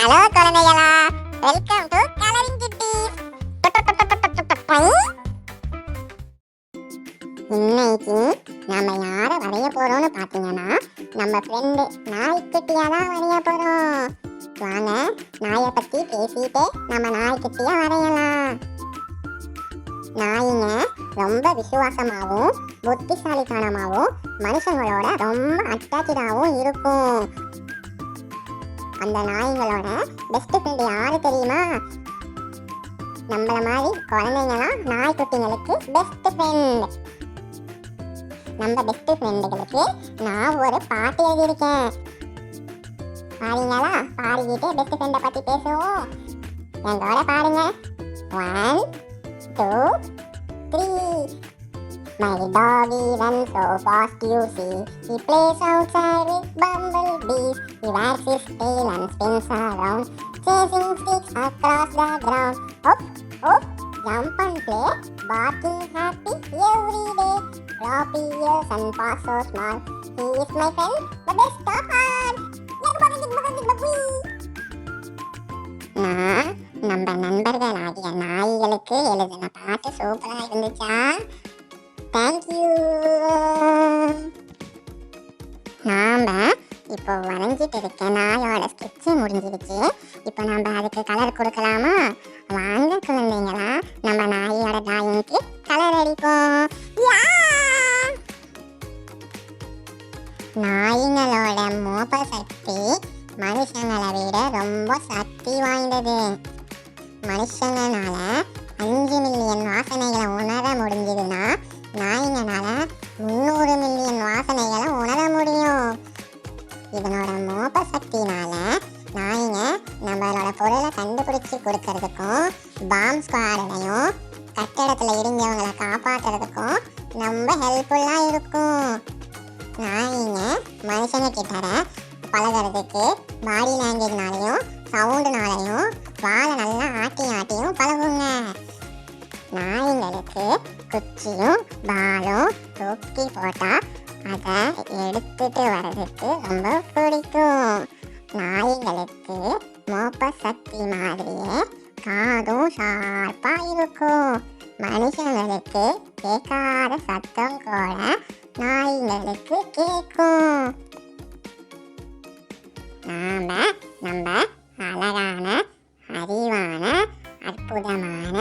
Hello குழந்தைகளா, welcome to colouring சுட்டீஸ். இன்னைக்கு நம்ம யார வரைய போறோம்னு பாத்தீங்கன்னா, நம்ம ஃப்ரெண்டு நாய்க்குட்டியா தான் வரைய போறோம். வாங்க நாயை பத்தி பேசிட்டே நம்ம நாய்க்குட்டியா வரையலாம். நாய்ங்க ரொம்ப விசுவாசமாகவும் புத்திசாலித்தனமாகவும் மனுஷங்களோட ரொம்ப அட்டாச்சாகவும் இருக்கும். அந்த நாய்களோட பெஸ்ட் ஃப்ரெண்டு யாரு தெரியுமா? நம்மள மாதிரி குழந்தைங்களாம் நாய்க்குட்டிங்களுக்கு பெஸ்ட் ஃப்ரெண்ட். நம்ம பெஸ்ட் ஃப்ரெண்டுகளுக்கு நான் ஒரு பாட்டு எழுதியிருக்கேன். பாருங்களா? பாடிக்கிட்டு பெஸ்ட் ஃப்ரெண்டை பற்றி பேசுவோம். எங்களோட பாருங்க. 1 2 3. My doggy runs so fast you see. He plays outside with bumblebees. He wags his tail and spins around, chasing sticks across the ground. Hop, hop, jump and play, barking happy every day. Floppy ears and paws so small. He is my friend, the best of all. நான் நம்ம நண்பர்களாகிய நாய்களுக்கு எழுதின பாட்டு சூப்பரா இருந்துச்சா? Thank you. நாம் இப்போ வரைஞ்சிட்டு இருக்க நாயோட ஸ்கெட்சு முடிஞ்சிருச்சு. இப்போ நம்ம அதுக்கு கலர் கொடுக்கலாமா? வாங்க குழந்தைங்களா, நம்ம நாயோட டிராயிங்க்கு கலர் அடிப்போம். நாய்களோட மோப்ப சக்தி மனுஷங்களை விட ரொம்ப சக்தி வாய்ந்தது. மனுஷங்களால 5 மில்லியன் வாசனைகளை உணர முடிஞ்சதுன்னா நாய்ங்களால 300 மில்லியன் வாசனைகளை உணர முடியும். இதனோட மோப்ப சக்தினால நாய்ங்க நம்மளோட பொருளை கண்டுபிடிச்சி கொடுக்கறதுக்கும், பாம் ஸ்குவாடையும் கட்டடத்தில் இடிஞ்சவங்களை காப்பாற்றுறதுக்கும் ரொம்ப ஹெல்ப்ஃபுல்லாக இருக்கும். நாய்ங்க மனுஷங்க கிட்ட பழகிறதுக்கு பாடி லாங்குவேஜ்னாலையும் சவுண்டுனாலையும் வாழை நல்லா ஆட்டியும் பழகுங்க. நாய்ங்களுக்கு குச்சியும் பாலும் தூக்கி போட்டால் அதை எடுத்துட்டு வர்றதுக்கு ரொம்ப பிடிக்கும். நாய்களுக்கு மோப்ப சக்தி மாதிரியே காதும் ஷார்ப்பாக இருக்கும். மனுஷங்களுக்கு கேட்காத சத்தம் கூட நாய்களுக்கு கேட்கும். நம்ம அழகான, அறிவான, அற்புதமான,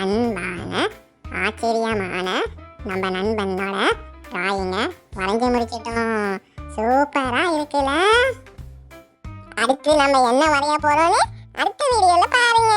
அன்பான, ஆச்சரியமான நம்ம நண்பனோட டிராயிங்க வரைஞ்சி முடிச்சிட்டோம். சூப்பரா இருக்குல்ல? அடுத்து நம்ம என்ன வரைய போறோம்னு அடுத்த வீடியோல பாருங்க.